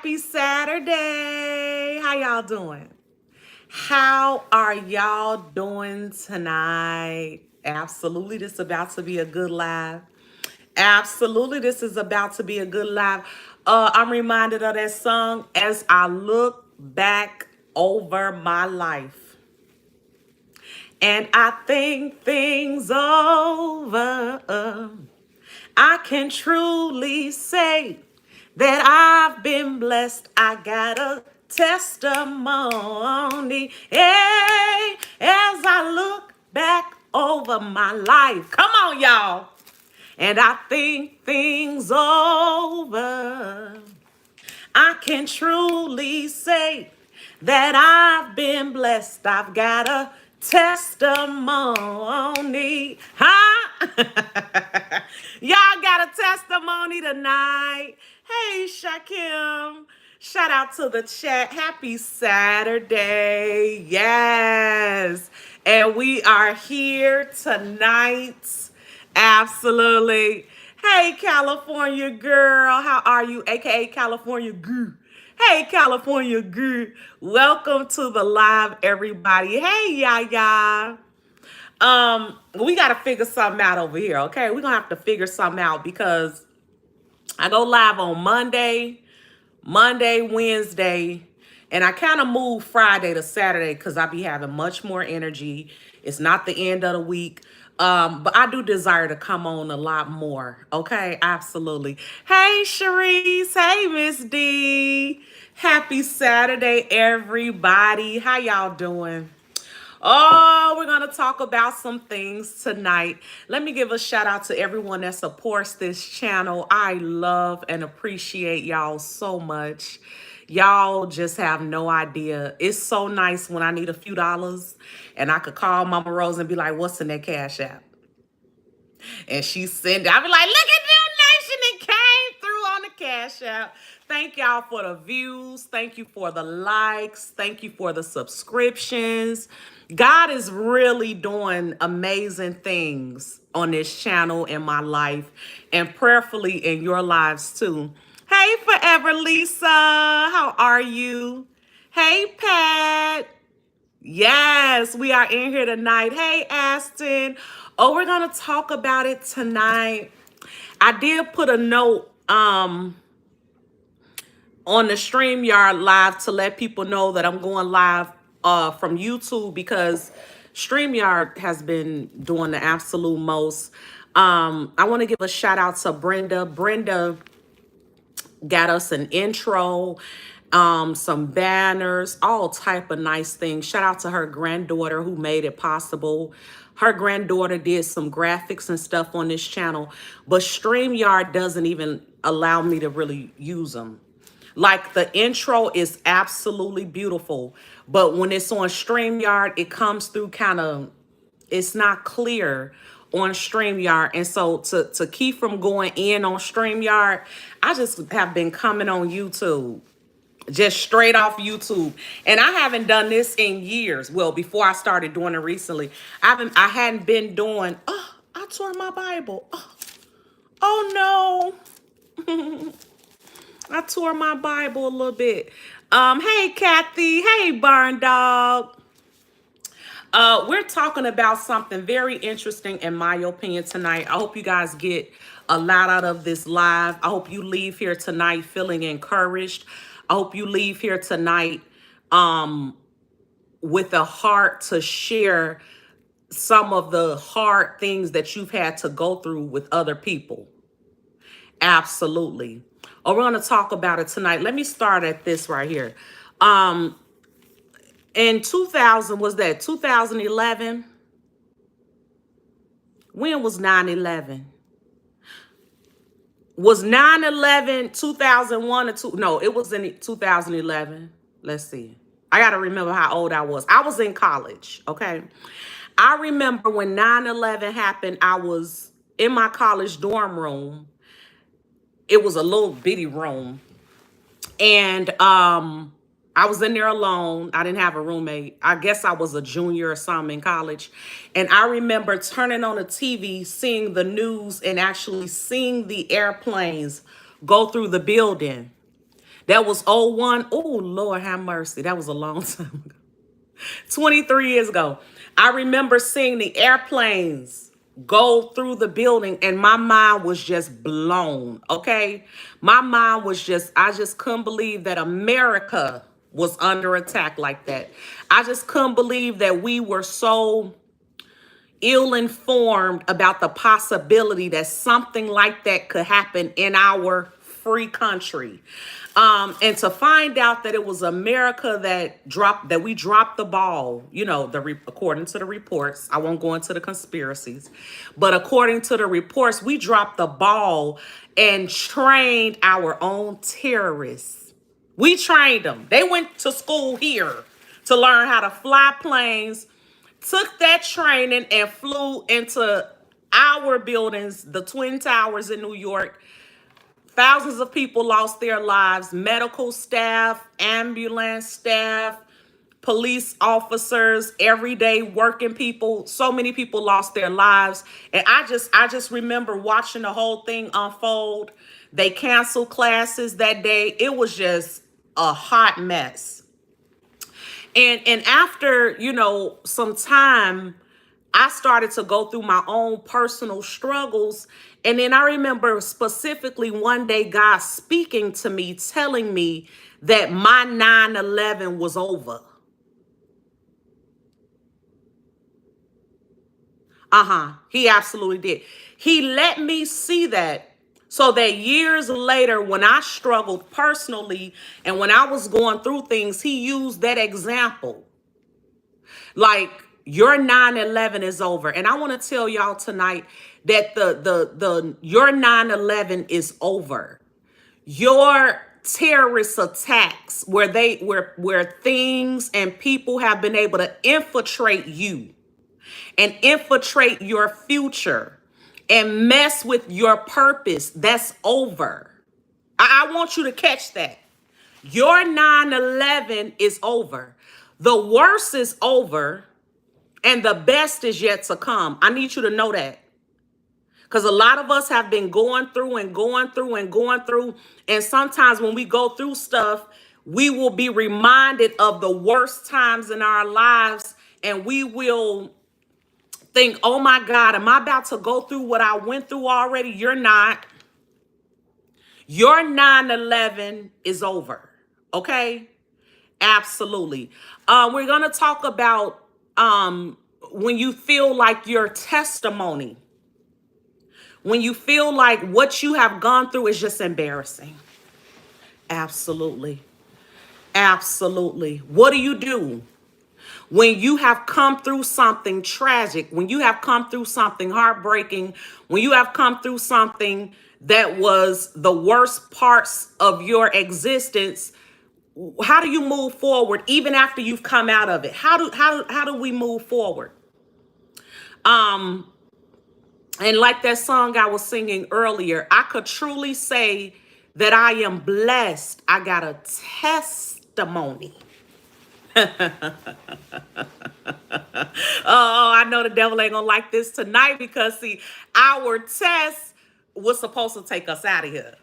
Happy Saturday. How y'all doing? How are y'all doing tonight? Absolutely, this is about to be a good live. Absolutely, this is about to be a good live. I'm reminded of that song as I look back over my life. And I think things over. I can truly say that I've been blessed. I got a testimony. Hey, as I look back over my life. Come on, y'all. And I think things over. I can truly say that I've been blessed. I've got a testimony. Huh? Y'all got a testimony tonight. Hey, Shakim. Shout out to the chat. Happy Saturday. Yes. And we are here tonight. Absolutely. Hey, California girl. How are you? AKA California girl. Hey, California girl. Welcome to the live, everybody. Hey, Yaya. We got to figure something out over here, okay? We're going to have to figure something out because I go live on Monday, Wednesday, and I kind of move Friday to Saturday because I be having much more energy. It's not the end of the week. But I do desire to come on a lot more. Okay, absolutely. Hey, Sharice. Hey, Miss D. Happy Saturday, everybody. How y'all doing? Oh, we're going to talk about some things tonight. Let me give a shout out to everyone that supports this channel. I love and appreciate y'all so much. Y'all just have no idea. It's so nice when I need a few dollars and I could call Mama Rose and be like, what's in that Cash App? And she sent it. I be like, look at New Nation. It came through on the Cash App. Thank y'all for the views. Thank you for the likes. Thank you for the subscriptions. God is really doing amazing things on this channel in my life and prayerfully in your lives too. Hey, Forever Lisa. How are you? Hey, Pat. Yes, we are in here tonight. Hey, Aston. Oh, we're going to talk about it tonight. I did put a note on the StreamYard live to let people know that I'm going live from YouTube because StreamYard has been doing the absolute most. I want to give a shout out to Brenda. Brenda got us an intro, some banners, all type of nice things. Shout out to her granddaughter who made it possible. Her granddaughter did some graphics and stuff on this channel, but StreamYard doesn't even allow me to really use them. Like the intro is absolutely beautiful, but when it's on StreamYard, it comes through kind of, it's not clear on StreamYard. And so to keep from going in on StreamYard, I just have been coming on YouTube, just straight off YouTube. And I haven't done this in years. Well, before I started doing it recently, I hadn't been doing, oh, I tore my Bible. Oh no. I tore my Bible a little bit. Hey, Kathy. Hey, Barn Dog. We're talking about something very interesting, in my opinion, tonight. I hope you guys get a lot out of this live. I hope you leave here tonight feeling encouraged. I hope you leave here tonight with a heart to share some of the hard things that you've had to go through with other people. Absolutely. Oh, we're going to talk about it tonight. Let me start at this right here. In 2000, was that 2011? When was 9/11? Was 9/11 2001 or two? No, it was in 2011. Let's see. I got to remember how old I was. I was in college, okay? I remember when 9/11 happened, I was in my college dorm room. It was a little bitty room. And I was in there alone. I didn't have a roommate. I guess I was a junior or something in college. And I remember turning on the TV, seeing the news, and actually seeing the airplanes go through the building. That was '01. Oh, Lord have mercy. That was a long time ago. 23 years ago. I remember seeing the airplanes go through the building and my mind was just blown. Okay. My mind was just, I just couldn't believe that America was under attack like that. I just couldn't believe that we were so ill-informed about the possibility that something like that could happen in our free country. And to find out that it was America that we dropped the ball, according to the reports. I won't go into the conspiracies, but according to the reports, we dropped the ball and trained our own terrorists. We trained them. They went to school here to learn how to fly planes, took that training and flew into our buildings, the Twin Towers in New York. Thousands of people lost their lives, medical staff, ambulance staff, police officers, everyday working people. So many people lost their lives. And I just remember watching the whole thing unfold. They canceled classes that day. It was just a hot mess. And after, some time, I started to go through my own personal struggles. And then I remember specifically one day God speaking to me, telling me that my 9/11 was over. He absolutely did. He let me see that so that years later, when I struggled personally and when I was going through things, he used that example. Like, your 9/11 is over. And I want to tell y'all tonight that your 9/11 is over. Your terrorist attacks where things and people have been able to infiltrate you and infiltrate your future and mess with your purpose, that's over. I want you to catch that. Your 9/11 is over. The worst is over and the best is yet to come. I need you to know that. Because a lot of us have been going through and going through and going through. And sometimes when we go through stuff, we will be reminded of the worst times in our lives. And we will think, oh my God, am I about to go through what I went through already? You're not. Your 9/11 is over. Okay? Absolutely. We're going to talk about when you feel like your testimony, when you feel like what you have gone through is just embarrassing. Absolutely. Absolutely. What do you do when you have come through something tragic, when you have come through something heartbreaking, when you have come through something that was the worst parts of your existence? How do you move forward even after you've come out of it? How do we move forward? And like that song I was singing earlier, I could truly say that I am blessed. I got a testimony. Oh, I know the devil ain't gonna like this tonight because see, our test was supposed to take us out of here.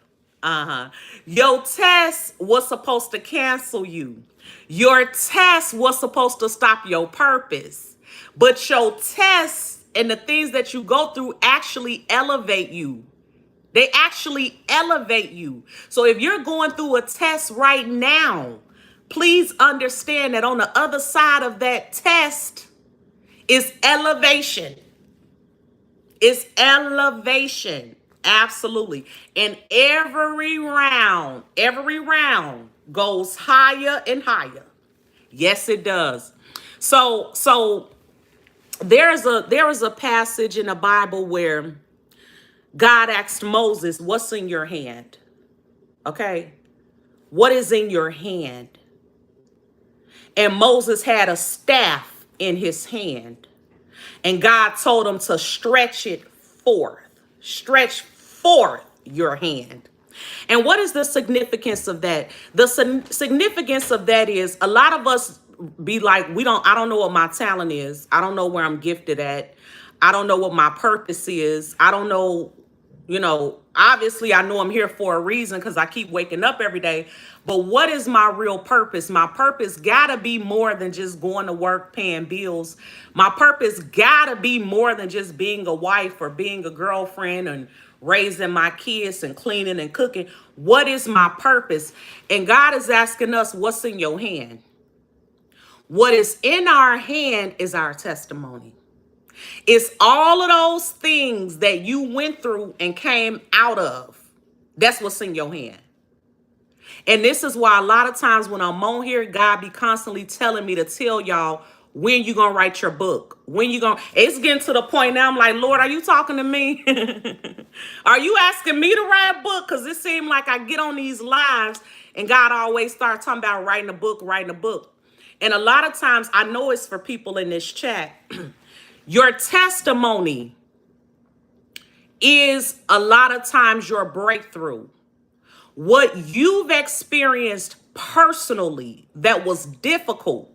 Your test was supposed to cancel you. Your test was supposed to stop your purpose. But your tests and the things that you go through actually elevate you. They actually elevate you. So if you're going through a test right now, please understand that on the other side of that test is elevation. It's elevation. Absolutely. And every round goes higher and higher. Yes, it does. So there is a passage in the Bible where God asked Moses, what's in your hand? Okay. What is in your hand? And Moses had a staff in his hand. And God told him to stretch it forth. Stretch forth your hand. And what is the significance of that? The significance of that is a lot of us be like, I don't know what my talent is. I don't know where I'm gifted at. I don't know what my purpose is. I don't know Obviously I know I'm here for a reason because I keep waking up every day. But what is my real purpose? My purpose gotta be more than just going to work, paying bills. My purpose gotta be more than just being a wife or being a girlfriend and raising my kids and cleaning and cooking. What is my purpose? And God is asking us, what's in your hand? What is in our hand is our testimony. It's all of those things that you went through and came out of. That's what's in your hand. And this is why a lot of times when I'm on here, God be constantly telling me to tell y'all when you gonna write your book. It's getting to the point now I'm like, Lord, are you talking to me? Are you asking me to write a book? Because it seemed like I get on these lives and God always starts talking about writing a book, writing a book. And a lot of times I know it's for people in this chat. Your testimony is a lot of times your breakthrough. What you've experienced personally that was difficult,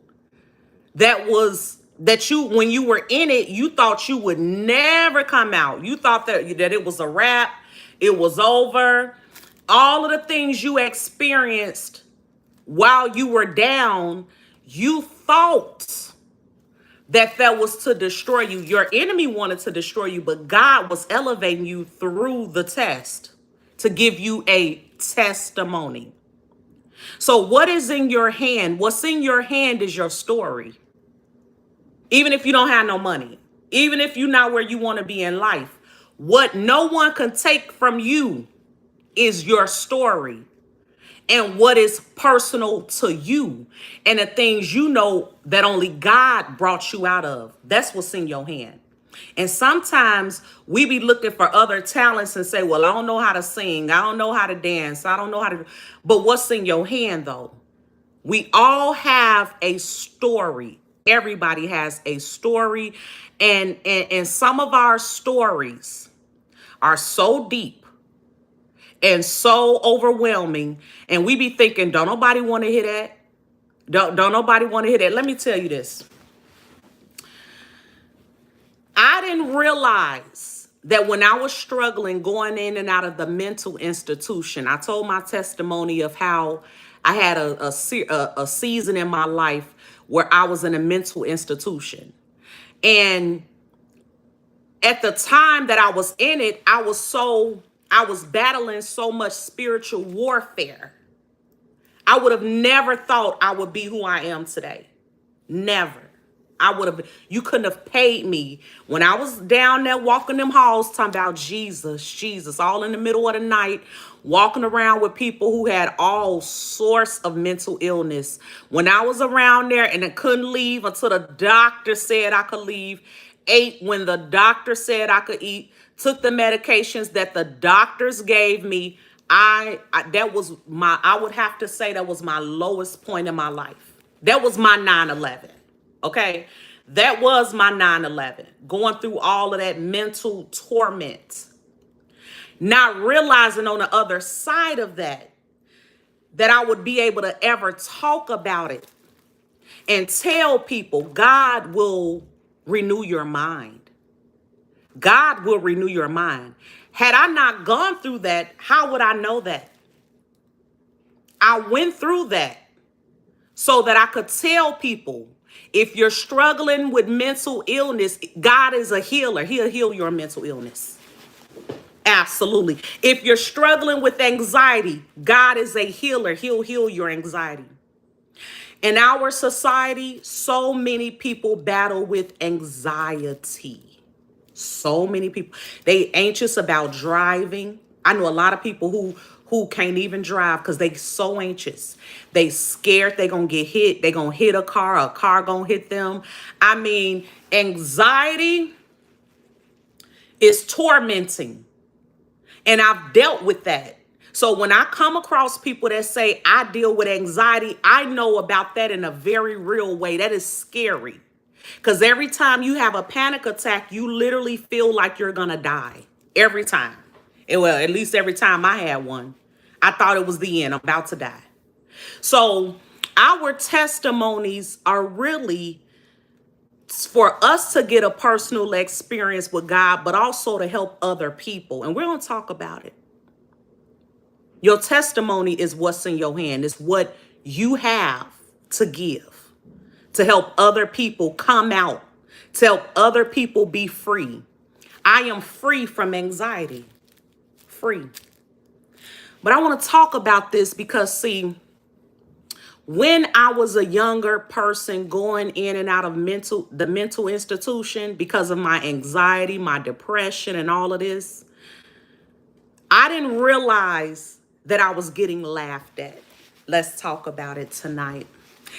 that you, when you were in it, you thought you would never come out. You thought that it was a wrap, it was over. All of the things you experienced while you were down, you thought that was to destroy you. Your enemy wanted to destroy you, but God was elevating you through the test to give you a testimony. So what is in your hand? What's in your hand is your story. Even if you don't have no money, even if you're not where you want to be in life, what no one can take from you is your story and what is personal to you and the things you know that only God brought you out of. That's what's in your hand. And sometimes we be looking for other talents and say, well, I don't know how to sing. I don't know how to dance. I don't know how to. But what's in your hand, though? We all have a story. Everybody has a story. And some of our stories are so deep and so overwhelming. And we be thinking, don't nobody want to hear that? Don't nobody want to hear that? Let me tell you this. I didn't realize that when I was struggling going in and out of the mental institution, I told my testimony of how I had a season in my life where I was in a mental institution. And at the time that I was in it, I was battling so much spiritual warfare. I would have never thought I would be who I am today. Never. You couldn't have paid me when I was down there walking them halls talking about Jesus, all in the middle of the night, walking around with people who had all sorts of mental illness. When I was around there and I couldn't leave until the doctor said I could leave, ate when the doctor said I could eat, took the medications that the doctors gave me. I would have to say that was my lowest point in my life. That was my 9/11. Okay, that was my 9/11, going through all of that mental torment, not realizing on the other side of that I would be able to ever talk about it and tell people God will renew your mind. God will renew your mind. Had I not gone through that, how would I know that? I went through that so that I could tell people, if you're struggling with mental illness, God is a healer. He'll heal your mental illness. Absolutely. If you're struggling with anxiety, God is a healer. He'll heal your anxiety. In our society, so many people battle with anxiety. So many people. They anxious about driving. I know a lot of people who can't even drive because they so anxious. They scared they gonna get hit. They gonna hit a car gonna hit them. I mean, anxiety is tormenting. And I've dealt with that. So when I come across people that say I deal with anxiety, I know about that in a very real way. That is scary. Because every time you have a panic attack, you literally feel like you're gonna die. Every time. Well, at least every time I had one. I thought it was the end. I'm about to die. So our testimonies are really for us to get a personal experience with God, but also to help other people. And we're going to talk about it. Your testimony is what's in your hand. It's what you have to give, to help other people come out, to help other people be free. I am free from anxiety. Free. But I want to talk about this because, see, when I was a younger person going in and out of the mental institution because of my anxiety, my depression, and all of this, I didn't realize that I was getting laughed at. Let's talk about it tonight.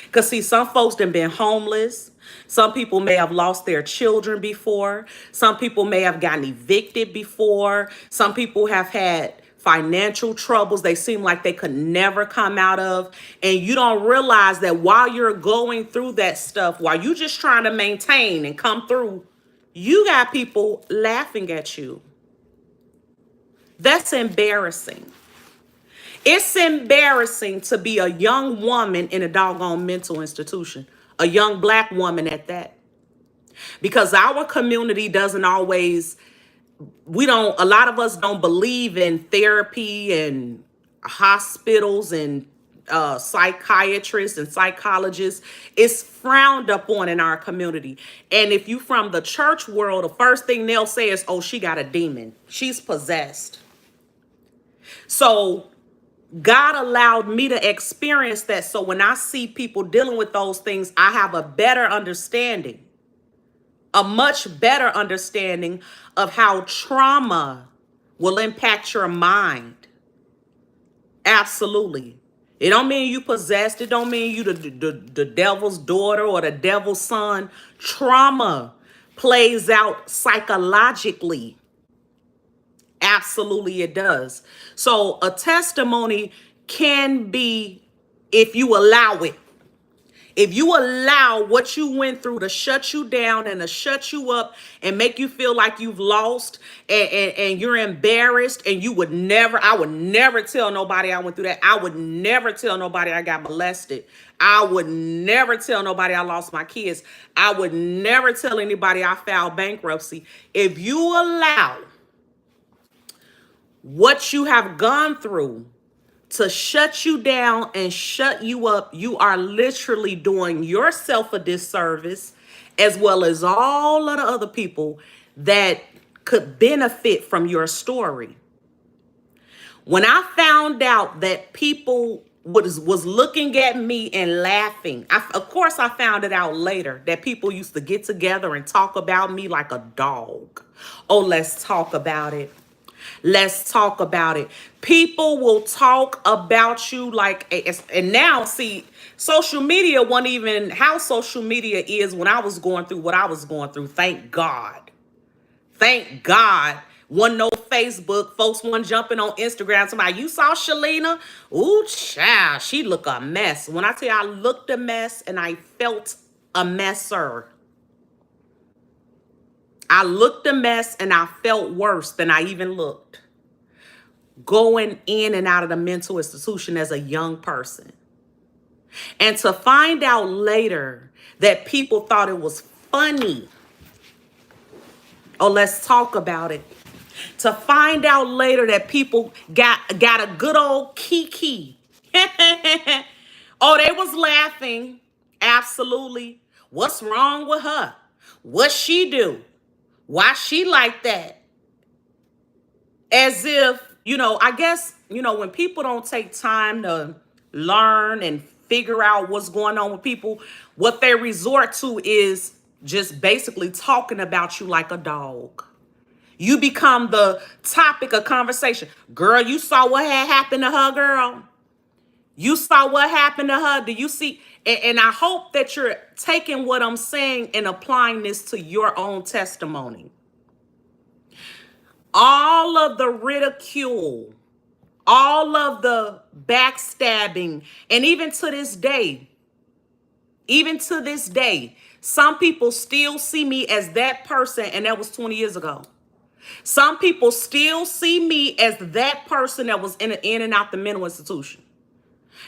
Because, see, some folks have been homeless. Some people may have lost their children before. Some people may have gotten evicted before. Some people have had financial troubles they seem like they could never come out of. And you don't realize that while you're going through that stuff, while you're just trying to maintain and come through, you got people laughing at you. That's embarrassing. It's embarrassing to be a young woman in a doggone mental institution, a young Black woman at that. Because our community doesn't always, a lot of us don't believe in therapy and hospitals and psychiatrists and psychologists. It's frowned upon in our community. And if you from the church world, the first thing they'll say is, oh, she got a demon. She's possessed. So God allowed me to experience that. So when I see people dealing with those things, I have a better understanding, a much better understanding of how trauma will impact your mind. Absolutely. It don't mean you possessed. It don't mean you the devil's daughter or the devil's son. Trauma plays out psychologically. Absolutely, it does. So a testimony can be, if you allow it, if you allow what you went through to shut you down and to shut you up and make you feel like you've lost and you're embarrassed, and I would never tell nobody I went through that. I would never tell nobody I got molested. I would never tell nobody I lost my kids. I would never tell anybody I filed bankruptcy. If you allow what you have gone through to shut you down and shut you up, you are literally doing yourself a disservice, as well as all of the other people that could benefit from your story. When I found out that people was looking at me and laughing, of course I found it out later that people used to get together and talk about me like a dog. Oh, let's talk about it. Let's talk about it. People will talk about you like, and now see, social media wasn't even how social media is when I was going through what I was going through. Thank God. Thank God. Wasn't no Facebook. Folks weren't jumping on Instagram. Somebody, you saw Shalina? Ooh, child, she look a mess. When I tell you I looked a mess and I felt a messer. I looked a mess and I felt worse than I even looked. Going in and out of the mental institution as a young person. And to find out later that people thought it was funny. Oh, let's talk about it. To find out later that people got a good old kiki. Oh, they was laughing. Absolutely. What's wrong with her? What she do? Why she like that? As if, I guess, when people don't take time to learn and figure out what's going on with people, what they resort to is just basically talking about you like a dog. You become the topic of conversation. Girl, you saw what had happened to her, girl. You saw what happened to her. Do you see? And I hope that you're taking what I'm saying and applying this to your own testimony. All of the ridicule, all of the backstabbing, and even to this day, some people still see me as that person, and that was 20 years ago. Some people still see me as that person that was in and out the mental institution.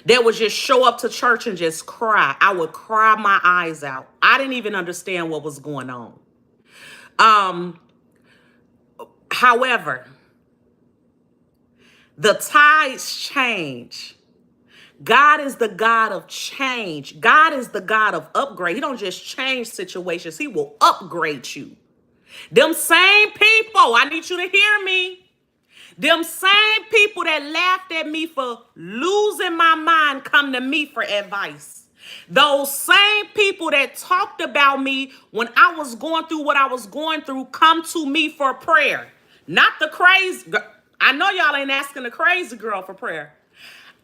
that would just show up to church and just cry. I would cry my eyes out. I didn't even understand what was going on. Um, However, the tides change. God is the God of change. God is the God of upgrade. He don't just change situations. He will upgrade you. Them same people, I need you to hear me. Them same people that laughed at me for losing my mind come to me for advice. Those same people that talked about me when I was going through what I was going through come to me for prayer. Not the crazy. I know y'all ain't asking the crazy girl for prayer.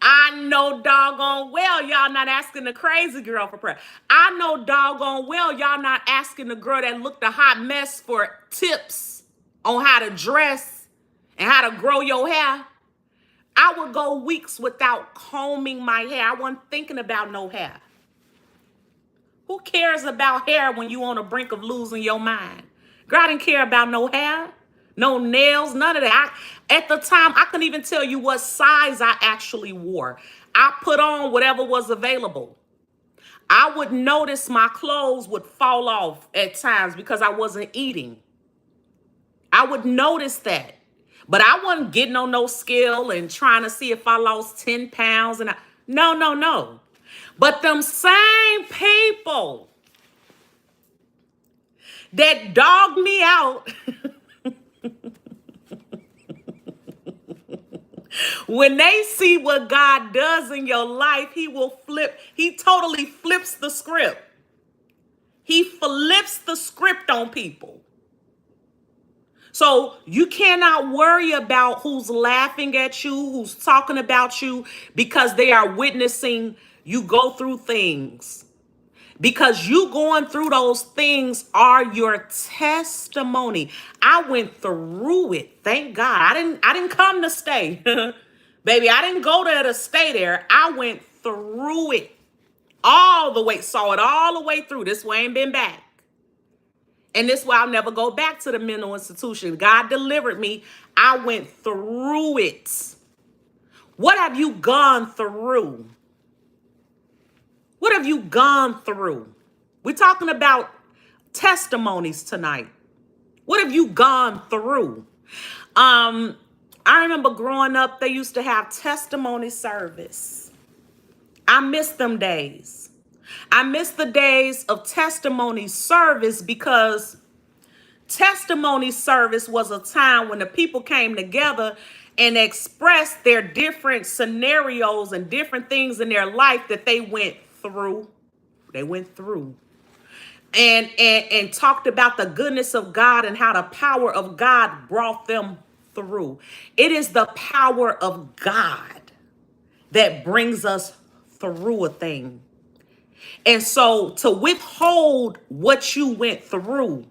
I know doggone well y'all not asking the crazy girl for prayer. I know doggone well y'all not asking the girl that looked a hot mess for tips on how to dress and how to grow your hair. I would go weeks without combing my hair. I wasn't thinking about no hair. Who cares about hair when you on the brink of losing your mind? Girl, I didn't care about no hair, no nails, none of that. At the time, I couldn't even tell you what size I actually wore. I put on whatever was available. I would notice my clothes would fall off at times because I wasn't eating. I would notice that. But I wasn't getting on no scale and trying to see if I lost 10 pounds. No. But them same people that dogged me out when they see what God does in your life, he totally flips the script. He flips the script on people. So you cannot worry about who's laughing at you, who's talking about you, because they are witnessing you go through things. Because you going through those things are your testimony. I went through it. Thank God. I didn't come to stay. Baby, I didn't go there to stay there. I went through it all the way, saw it all the way through. This way ain't been back. And this way I'll never go back to the mental institution. God delivered me. I went through it. What have you gone through? What have you gone through? We're talking about testimonies tonight. What have you gone through? I remember growing up, they used to have testimony service. I miss them days. I miss the days of testimony service because testimony service was a time when the people came together and expressed their different scenarios and different things in their life that they went through. They went through. And talked about the goodness of God and how the power of God brought them through. It is the power of God that brings us through a thing. And so to withhold what you went through,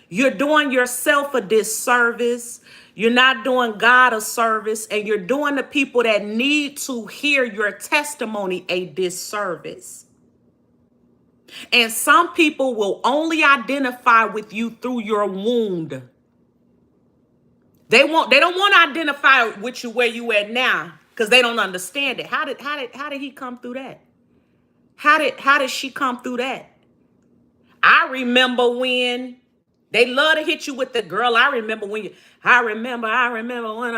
you're doing yourself a disservice. You're not doing God a service, and you're doing the people that need to hear your testimony a disservice. And some people will only identify with you through your wound. They don't want to identify with you where you at now because they don't understand it. How did he come through that? How did she come through that? I remember when they love to hit you with the girl. I remember when I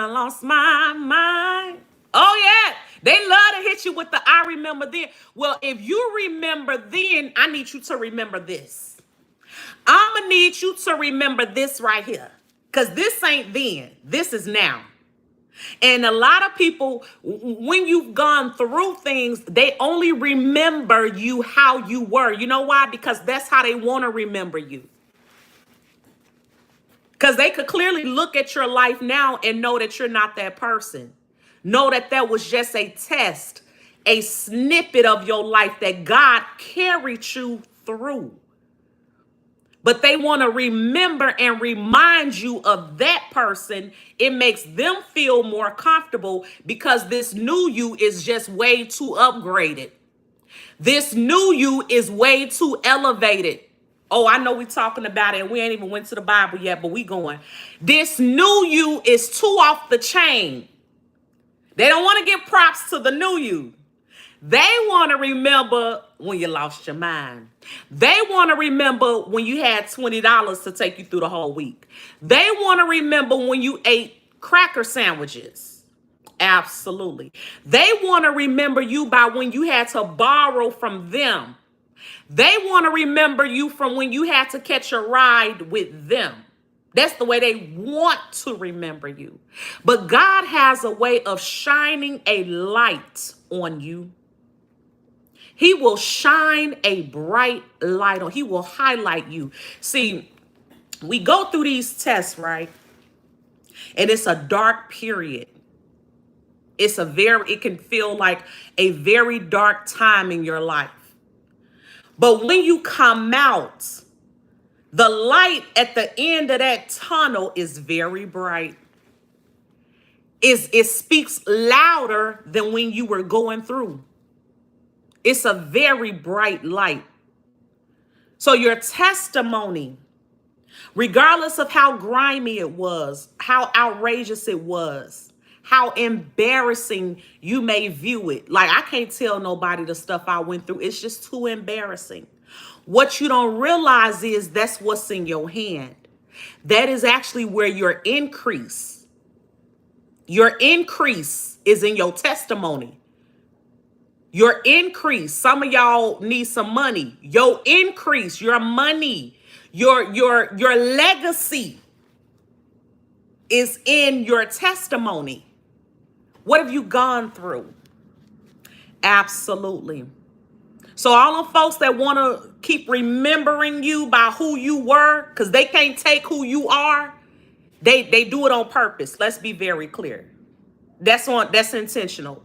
lost my mind. Oh yeah. They love to hit you with the I remember then. Well, if you remember then, I need you to remember this. I'm gonna need you to remember this right here. Because this ain't then. This is now. And a lot of people, when you've gone through things, they only remember you how you were. You know why? Because that's how they want to remember you. Because they could clearly look at your life now and know that you're not that person. Know that that was just a test, a snippet of your life that God carried you through. But they want to remember and remind you of that person. It makes them feel more comfortable because this new you is just way too upgraded. This new you is way too elevated. Oh, I know we're talking about it and we ain't even went to the Bible yet, but we going. This new you is too off the chain. They don't want to give props to the new you. They want to remember when you lost your mind. They want to remember when you had $20 to take you through the whole week. They want to remember when you ate cracker sandwiches. Absolutely. They want to remember you by when you had to borrow from them. They want to remember you from when you had to catch a ride with them. That's the way they want to remember you. But God has a way of shining a light on you. He will shine a bright light on. He will highlight you. See, we go through these tests, right? And it's a dark period. It can feel like a very dark time in your life. But when you come out, the light at the end of that tunnel is very bright. It speaks louder than when you were going through. It's a very bright light. So your testimony, regardless of how grimy it was, how outrageous it was, how embarrassing you may view it. Like, I can't tell nobody the stuff I went through. It's just too embarrassing. What you don't realize is that's what's in your hand. That is actually where your increase is in your testimony. Your increase. Some of y'all need some money. Your increase, your money, your legacy is in your testimony. What have you gone through? Absolutely. So all them folks that want to keep remembering you by who you were, because they can't take who you are, they do it on purpose. Let's be very clear. That's intentional.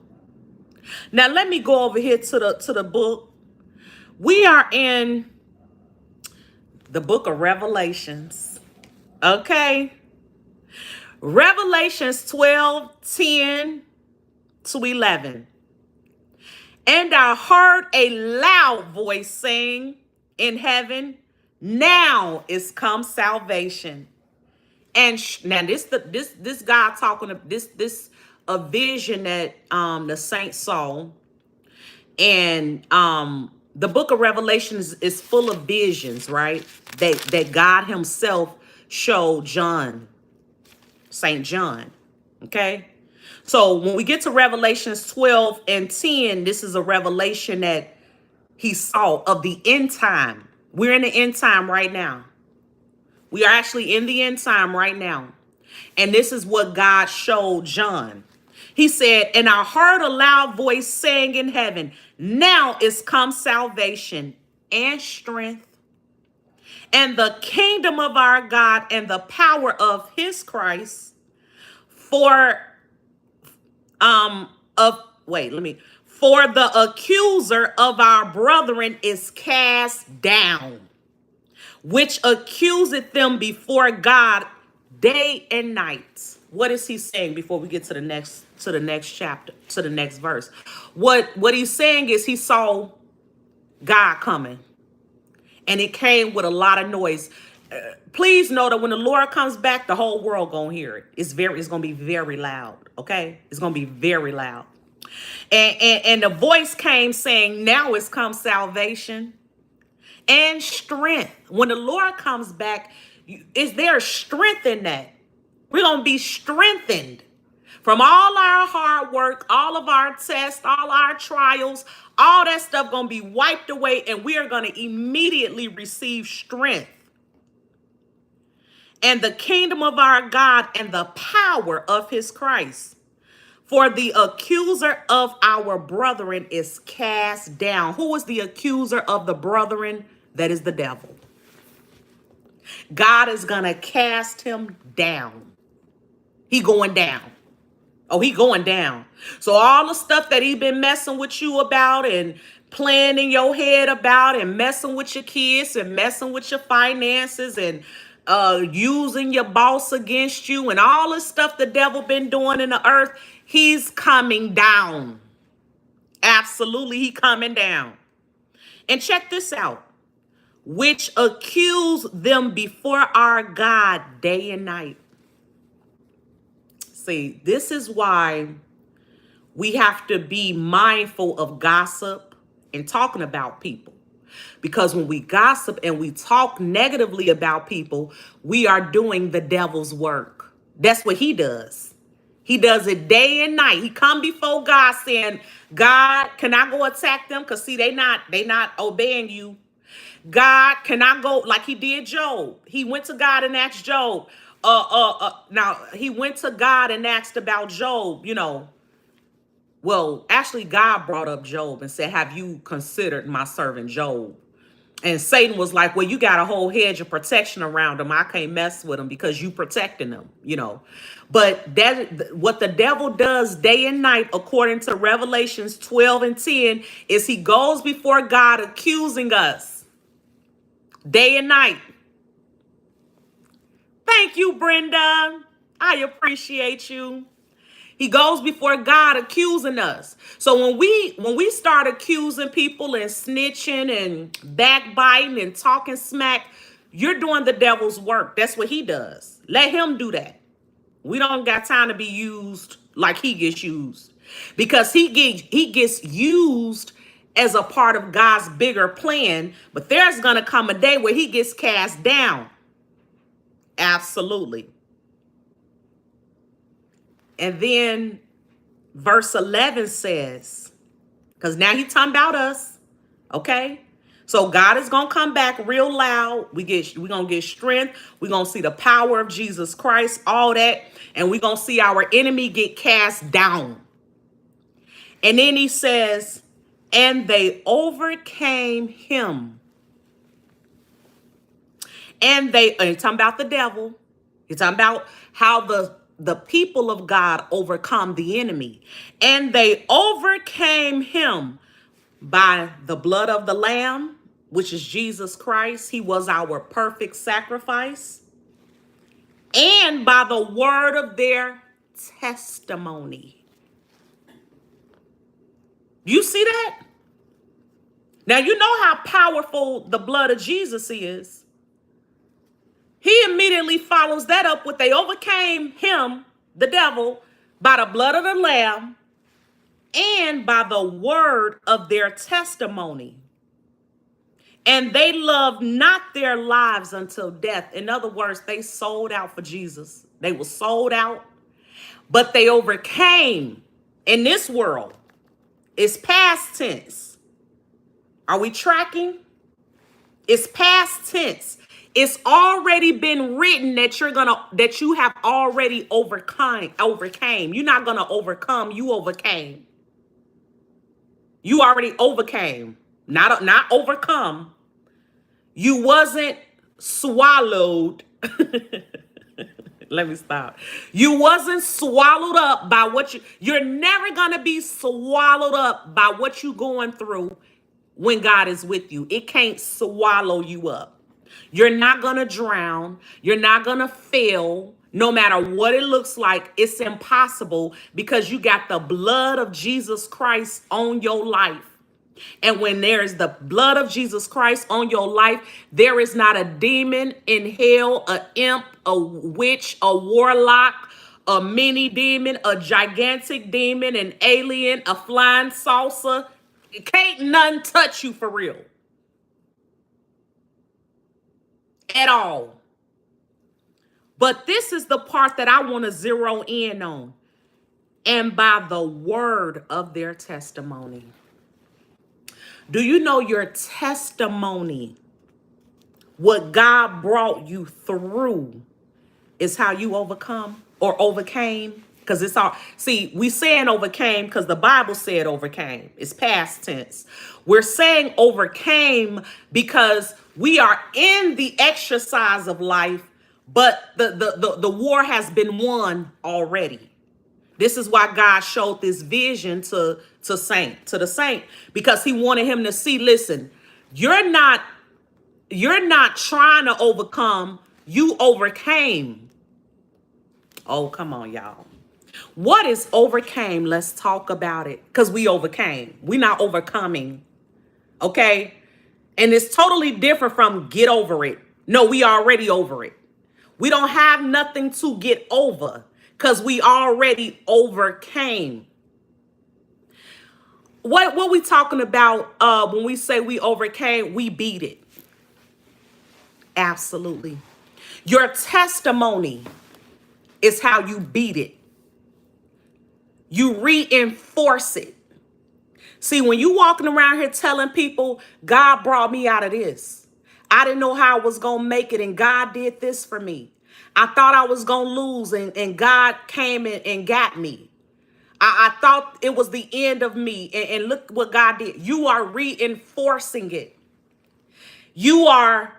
Now let me go over here to the book. We are in the book of Revelations. Okay. Revelations 12:10 to 11. And I heard a loud voice saying in heaven, now is come salvation. And now this guy talking of this a vision that the saints saw. And the book of Revelation is full of visions, right? That God himself showed John, Saint John. Okay. So when we get to Revelations 12:10, this is a revelation that he saw of the end time. We're in the end time right now. We are actually in the end time right now. And this is what God showed John. He said, and I heard a loud voice saying in heaven, now is come salvation and strength and the kingdom of our God and the power of his Christ. For the accuser of our brethren is cast down, which accuseth them before God day and night. What is he saying before we get to the next chapter, to the next verse? What he's saying is he saw God coming, and it came with a lot of noise. Please know that when the Lord comes back, the whole world gonna hear it. It's going to be very loud. Okay, it's going to be very loud. And the voice came saying, now is come salvation and strength. When the Lord comes back, is there strength in that? We're going to be strengthened from all our hard work, all of our tests, all our trials, all that stuff going to be wiped away, and we are going to immediately receive strength. And the kingdom of our God and the power of his Christ. For the accuser of our brethren is cast down. Who is the accuser of the brethren? That is the devil. God is going to cast him down. He going down. Oh, he going down. So all the stuff that he been messing with you about and playing in your head about and messing with your kids and messing with your finances and using your boss against you and all the stuff the devil been doing in the earth, he's coming down. Absolutely, he coming down. And check this out. Which accuse them before our God day and night. See, this is why we have to be mindful of gossip and talking about people. Because when we gossip and we talk negatively about people, we are doing the devil's work. That's what he does. He does it day and night. He come before God saying, God, can I go attack them? Because see, they not obeying you. God, can I go like he did Job? He went to God and asked Job. Now he went to God and asked about Job, Well, actually, God brought up Job and said, have you considered my servant Job? And Satan was like, well, you got a whole hedge of protection around him. I can't mess with him because you protecting him. But that what the devil does day and night, according to Revelations 12 and 10, is he goes before God accusing us day and night. Thank you, Brenda. I appreciate you. He goes before God accusing us. So when we start accusing people and snitching and backbiting and talking smack, you're doing the devil's work. That's what he does. Let him do that. We don't got time to be used like he gets used. Because he gets used as a part of God's bigger plan, but there's going to come a day where he gets cast down. Absolutely. And then verse 11 says, because now he's talking about us, okay? So God is going to come back real loud. We're going to get strength. We're going to see the power of Jesus Christ, all that. And we're going to see our enemy get cast down. And then he says, and they overcame him. And you're talking about the devil. You're talking about how the people of God overcome the enemy. And they overcame him by the blood of the Lamb, which is Jesus Christ. He was our perfect sacrifice. And by the word of their testimony. You see that? Now, you know how powerful the blood of Jesus is. He immediately follows that up with they overcame him, the devil, by the blood of the Lamb and by the word of their testimony. And they loved not their lives until death. In other words, they sold out for Jesus. They were sold out, but they overcame in this world. It's past tense. Are we tracking? It's past tense. It's already been written that you have already overcame. You're not gonna overcome, you overcame. You already overcame, not overcome. You wasn't swallowed. Let me stop. You wasn't swallowed up by you're never gonna be swallowed up by what you're going through when God is with you. It can't swallow you up. You're not going to drown. You're not going to fail. No matter what it looks like, it's impossible because you got the blood of Jesus Christ on your life. And when there is the blood of Jesus Christ on your life, there is not a demon in hell, a imp, a witch, a warlock, a mini demon, a gigantic demon, an alien, a flying saucer. Can't none touch you for real. At all. But this is the part that I want to zero in on. And by the word of their testimony. Do you know your testimony, what God brought you through, is how you overcome or overcame? Because it's all, see, we saying overcame because the Bible said overcame. It's past tense. We're saying overcame because we are in the exercise of life, but the war has been won already. This is why God showed this vision to the saint, because he wanted him to see, listen, you're not trying to overcome, you overcame. Oh, come on, y'all. What is overcame? Let's talk about it, because we overcame. We're not overcoming, okay? And it's totally different from get over it. No, we already over it. We don't have nothing to get over because we already overcame. What we talking about when we say we overcame, we beat it. Absolutely. Your testimony is how you beat it. You reinforce it. See, when you walking around here telling people, God brought me out of this. I didn't know how I was going to make it, and God did this for me. I thought I was going to lose, and God came in and got me. I thought it was the end of me, and look what God did. You are reinforcing it. You are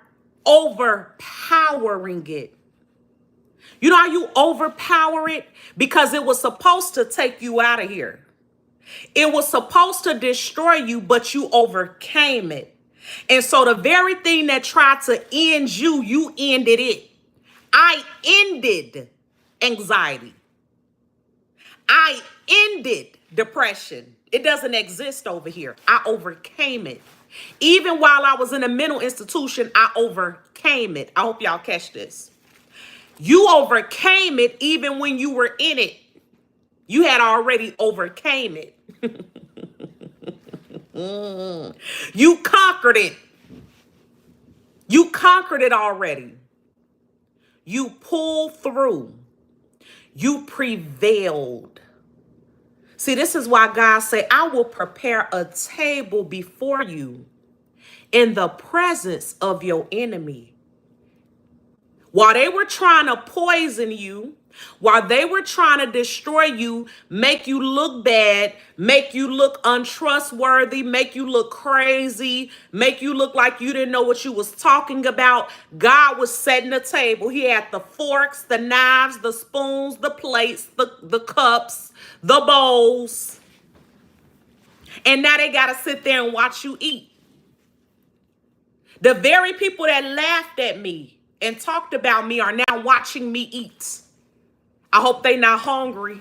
overpowering it. You know how you overpower it? Because it was supposed to take you out of here. It was supposed to destroy you, but you overcame it. And so the very thing that tried to end you, you ended it. I ended anxiety. I ended depression. It doesn't exist over here. I overcame it. Even while I was in a mental institution, I overcame it. I hope y'all catch this. You overcame it even when you were in it. You had already overcame it. You conquered it. You conquered it already. You pulled through. You prevailed. See, this is why God said, I will prepare a table before you in the presence of your enemy. While they were trying to poison you, while they were trying to destroy you, make you look bad, make you look untrustworthy, make you look crazy, make you look like you didn't know what you was talking about, God was setting the table. He had the forks, the knives, the spoons, the plates, the cups, the bowls. And now they got to sit there and watch you eat. The very people that laughed at me and talked about me are now watching me eat. I hope they not hungry.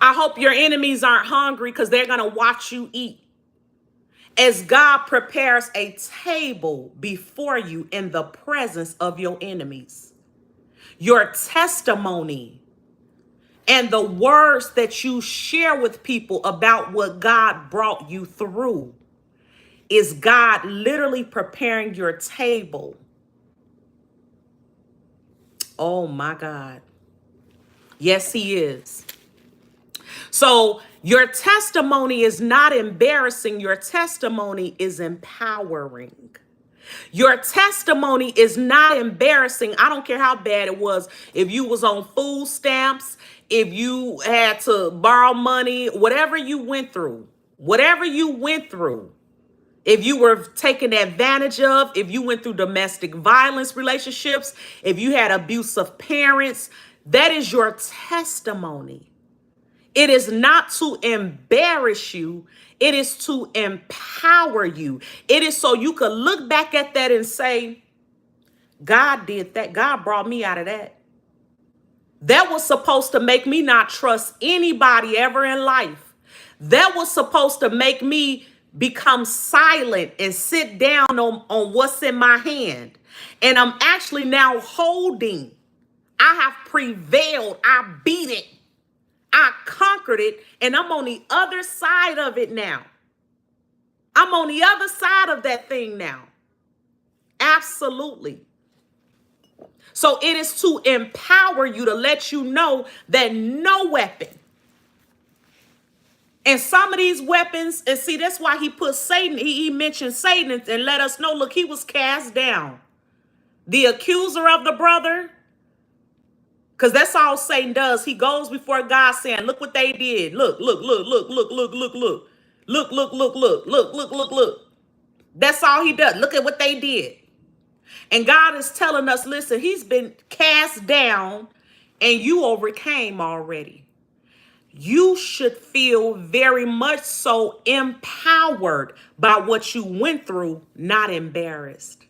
I hope your enemies aren't hungry because they're going to watch you eat. As God prepares a table before you in the presence of your enemies. Your testimony and the words that you share with people about what God brought you through is God literally preparing your table. Oh my God. Yes, he is. So your testimony is not embarrassing. Your testimony is empowering. Your testimony is not embarrassing. I don't care how bad it was. If you was on food stamps, if you had to borrow money, whatever you went through, if you were taken advantage of, if you went through domestic violence relationships, if you had abusive parents, that is your testimony. It is not to embarrass you. It is to empower you. It is so you could look back at that and say, God did that. God brought me out of that. That was supposed to make me not trust anybody ever in life. That was supposed to make me become silent and sit down on what's in my hand. And I'm actually now holding. I have prevailed. I beat it. I conquered it. And I'm on the other side of it now. I'm on the other side of that thing now. Absolutely. So it is to empower you, to let you know that no weapon. And some of these weapons, and see, that's why he put Satan, he mentioned Satan and let us know, look, he was cast down. The accuser of the brother, because that's all Satan does. He goes before God saying, look what they did. Look, look, look, look, look, look, look, look. Look, look, look, look, look, look, look, look. That's all he does. Look at what they did. And God is telling us, listen, he's been cast down and you overcame already. You should feel very much so empowered by what you went through, not embarrassed.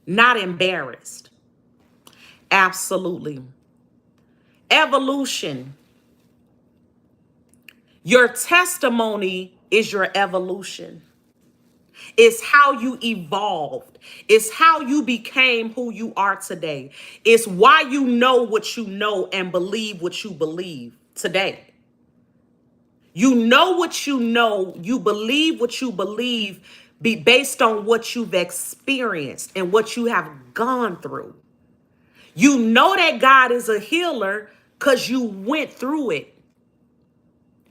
Not embarrassed. Absolutely. Evolution. Your testimony is your evolution. It's how you evolved. It's how you became who you are today. It's why you know what you know and believe what you believe today. You know what you know. You believe what you believe be based on what you've experienced and what you have gone through. You know that God is a healer because you went through it.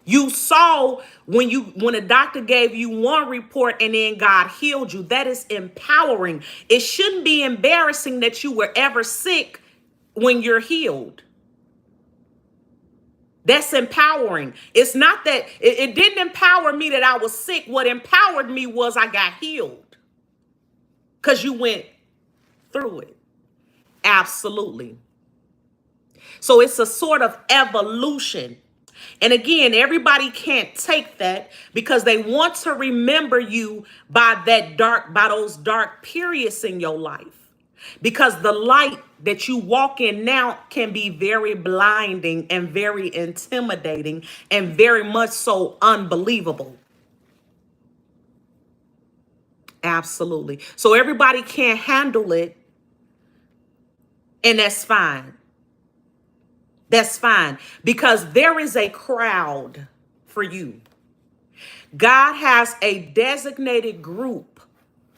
You saw when a doctor gave you one report and then God healed you. That is empowering. It shouldn't be embarrassing that you were ever sick when you're healed. That's empowering. It's not that it didn't empower me that I was sick. What empowered me was I got healed because you went through it. Absolutely. So it's a sort of evolution. And again, everybody can't take that because they want to remember you by those dark periods in your life. Because the light that you walk in now can be very blinding and very intimidating and very much so unbelievable. Absolutely. So everybody can't handle it, and that's fine. That's fine because there is a crowd for you. God has a designated group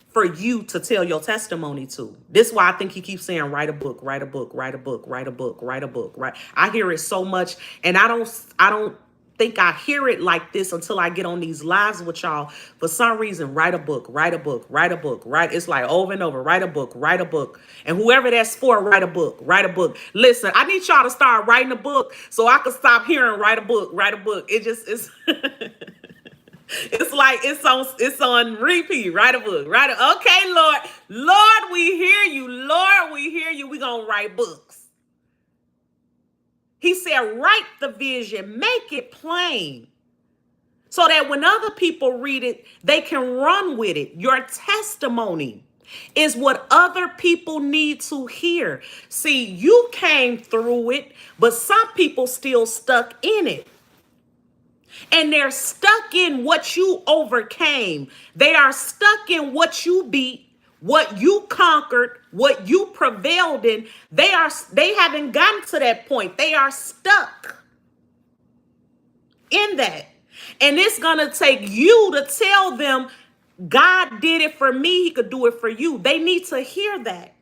for you to tell your testimony to. This is why I think he keeps saying, write a book, write a book, write a book, write a book, write a book, right? I hear it so much, and I don't think I hear it like this until I get on these lives with y'all. For some reason, write a book, write a book, write a book, right? It's like over and over, write a book, write a book. And whoever that's for, write a book, write a book. Listen, I need y'all to start writing a book so I can stop hearing write a book, write a book. It just is. It's like it's on repeat. Write a book. Okay, Lord, we hear you. Lord, we hear you. We're gonna write books. He said, write the vision, make it plain. So that when other people read it, they can run with it. Your testimony is what other people need to hear. See, you came through it, but some people still stuck in it. And they're stuck in what you overcame. They are stuck in what you beat, what you conquered, what you prevailed in. They haven't gotten to that point. They are stuck in that. And it's going to take you to tell them, God did it for me. He could do it for you. They need to hear that.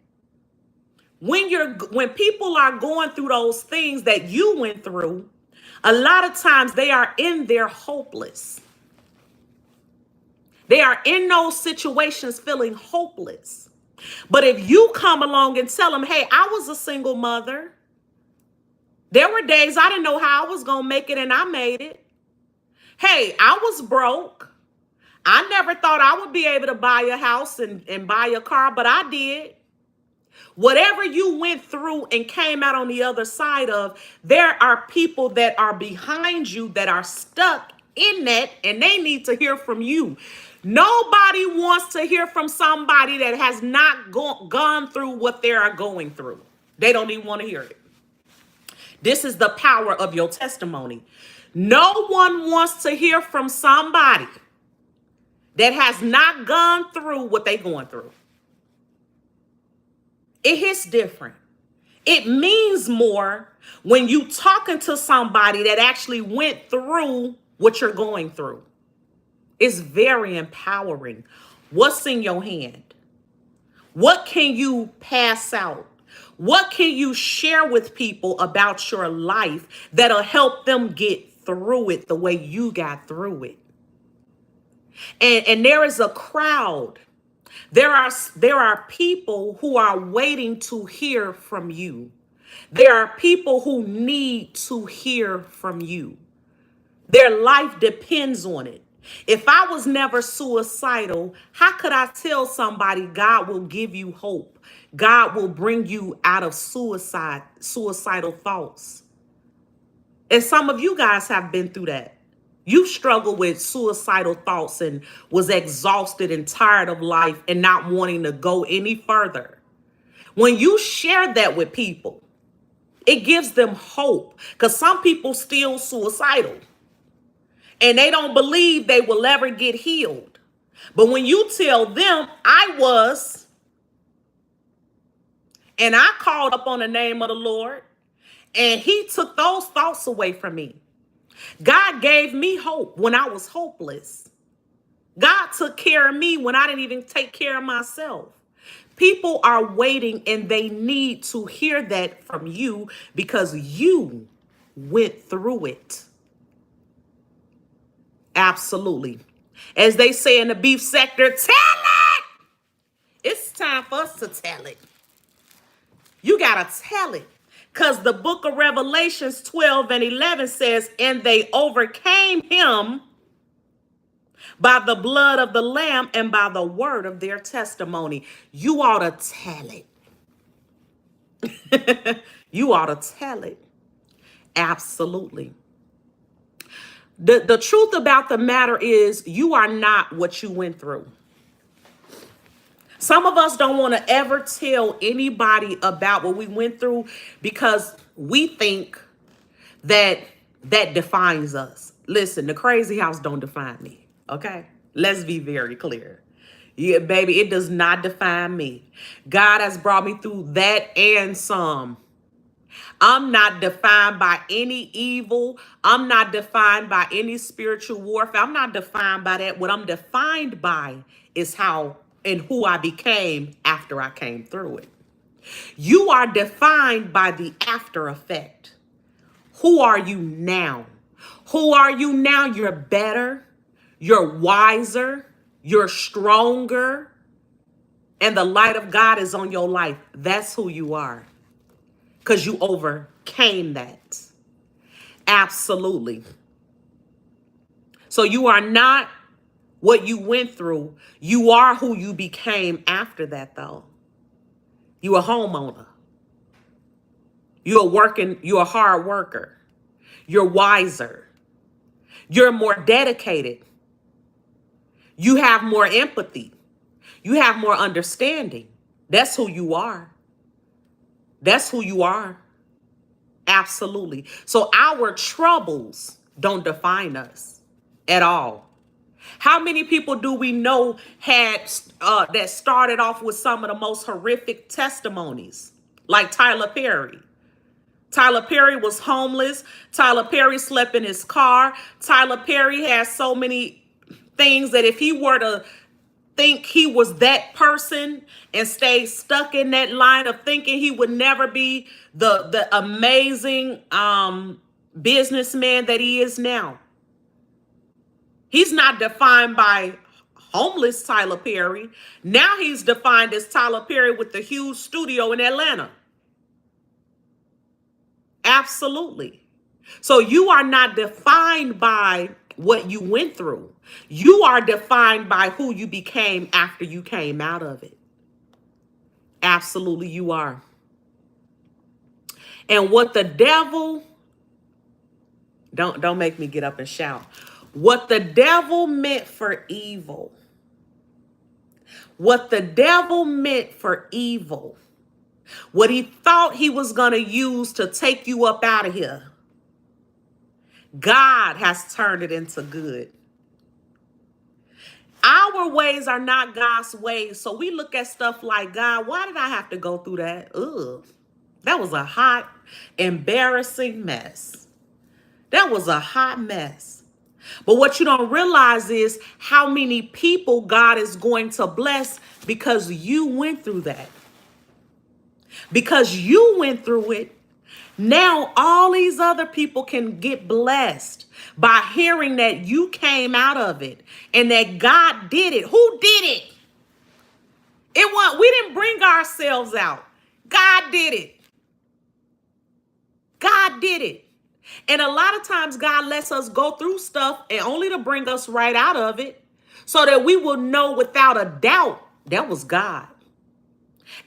When people are going through those things that you went through, a lot of times they are in there hopeless. They are in those situations feeling hopeless. But if you come along and tell them, hey, I was a single mother. There were days I didn't know how I was going to make it, and I made it. Hey, I was broke. I never thought I would be able to buy a house and buy a car, but I did. Whatever you went through and came out on the other side of, there are people that are behind you that are stuck in that, and they need to hear from you. Nobody wants to hear from somebody that has not gone through what they are going through. They don't even want to hear it. This is the power of your testimony. No one wants to hear from somebody that has not gone through what they're going through. It hits different. It means more when you talking to somebody that actually went through what you're going through. It's very empowering. What's in your hand? What can you pass out? What can you share with people about your life that'll help them get through it the way you got through it? And there is a crowd. There are people who are waiting to hear from you. There are people who need to hear from you. Their life depends on it. If I was never suicidal, how could I tell somebody God will give you hope? God will bring you out of suicidal thoughts. And some of you guys have been through that. You struggled with suicidal thoughts and was exhausted and tired of life and not wanting to go any further. When you share that with people, it gives them hope, because some people still suicidal and they don't believe they will ever get healed. But when you tell them, I was, and I called up on the name of the Lord, and he took those thoughts away from me. God gave me hope when I was hopeless. God took care of me when I didn't even take care of myself. People are waiting and they need to hear that from you because you went through it. Absolutely. As they say in the beef sector, tell it. It's time for us to tell it. You got to tell it. Because the book of Revelations 12 and 11 says, and they overcame him by the blood of the Lamb and by the word of their testimony. You ought to tell it. You ought to tell it. Absolutely. The truth about the matter is you are not what you went through. Some of us don't want to ever tell anybody about what we went through because we think that that defines us. Listen, the crazy house don't define me. Okay? Let's be very clear. Yeah, baby, it does not define me. God has brought me through that and some. I'm not defined by any evil. I'm not defined by any spiritual warfare. I'm not defined by that. What I'm defined by is how and who I became after I came through it. You are defined by the after effect. Who are you now? Who are you now? You're better. You're wiser. You're stronger. And the light of God is on your life. That's who you are. Because you overcame that. Absolutely. So you are not what you went through. You are who you became after that, though. You're a homeowner. You're a hard worker. You're wiser. You're more dedicated. You have more empathy. You have more understanding. That's who you are. That's who you are. Absolutely. So our troubles don't define us at all. How many people do we know had that started off with some of the most horrific testimonies, like Tyler Perry? Tyler Perry was homeless. Tyler Perry slept in his car. Tyler Perry has so many things that if he were to think he was that person and stay stuck in that line of thinking, he would never be the amazing businessman that he is now. He's not defined by homeless Tyler Perry. Now he's defined as Tyler Perry with the huge studio in Atlanta. Absolutely. So you are not defined by what you went through. You are defined by who you became after you came out of it. Absolutely, you are. And what the devil, don't make me get up and shout. What the devil meant for evil. What the devil meant for evil. What he thought he was going to use to take you up out of here. God has turned it into good. Our ways are not God's ways. So we look at stuff like, God, why did I have to go through that? Ugh, that was a hot, embarrassing mess. That was a hot mess. But what you don't realize is how many people God is going to bless because you went through that. Because you went through it. Now all these other people can get blessed by hearing that you came out of it and that God did it. Who did it? We didn't bring ourselves out. God did it. God did it. And a lot of times God lets us go through stuff and only to bring us right out of it so that we will know without a doubt that was God.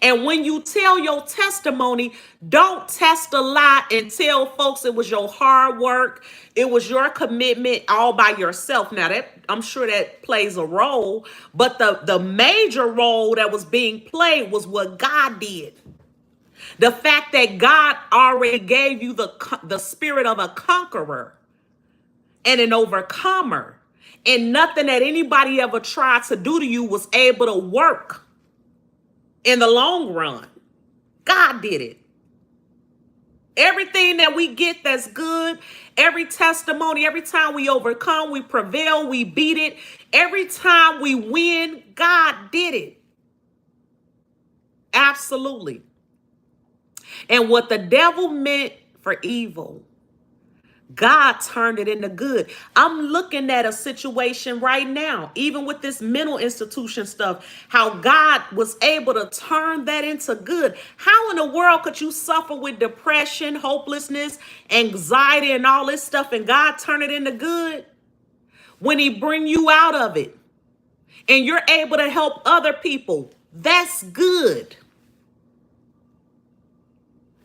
And when you tell your testimony, don't test a lie and tell folks it was your hard work. It was your commitment all by yourself. Now, that I'm sure that plays a role, but the major role that was being played was what God did. The fact that God already gave you the spirit of a conqueror and an overcomer. And nothing that anybody ever tried to do to you was able to work in the long run. God did it. Everything that we get that's good, every testimony, every time we overcome, we prevail, we beat it, every time we win, God did it. Absolutely. And what the devil meant for evil, God turned it into good. I'm looking at a situation right now, even with this mental institution stuff, how God was able to turn that into good. How in the world could you suffer with depression, hopelessness, anxiety, and all this stuff, and God turn it into good when he bring you out of it and you're able to help other people? That's good.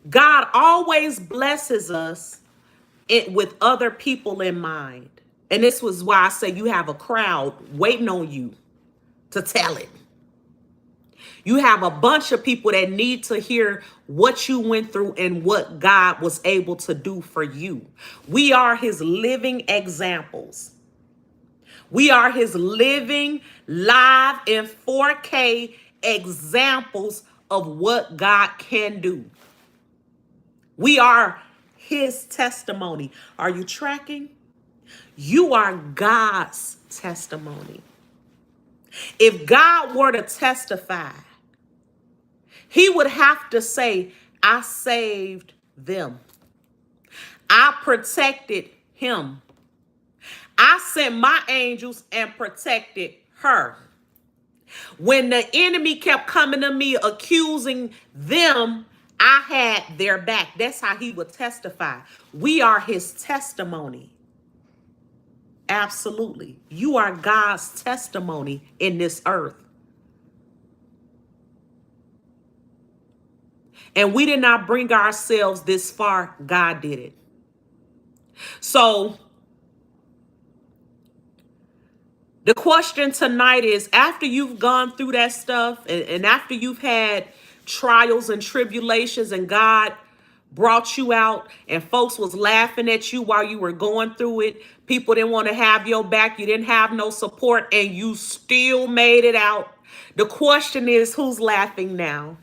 God always blesses us with other people in mind. And this was why I say you have a crowd waiting on you to tell it. You have a bunch of people that need to hear what you went through and what God was able to do for you. We are his living examples. We are his living, live in 4K examples of what God can do. We are his testimony. Are you tracking? You are God's testimony. If God were to testify, he would have to say, I saved them. I protected him. I sent my angels and protected her. When the enemy kept coming to me accusing them, I had their back. That's how he would testify. We are his testimony. Absolutely. You are God's testimony in this earth. And we did not bring ourselves this far. God did it. So the question tonight is, after you've gone through that stuff and after you've had trials and tribulations and God brought you out and folks was laughing at you while you were going through it, people didn't want to have your back, you didn't have no support, and you still made it out. The question is, who's laughing now?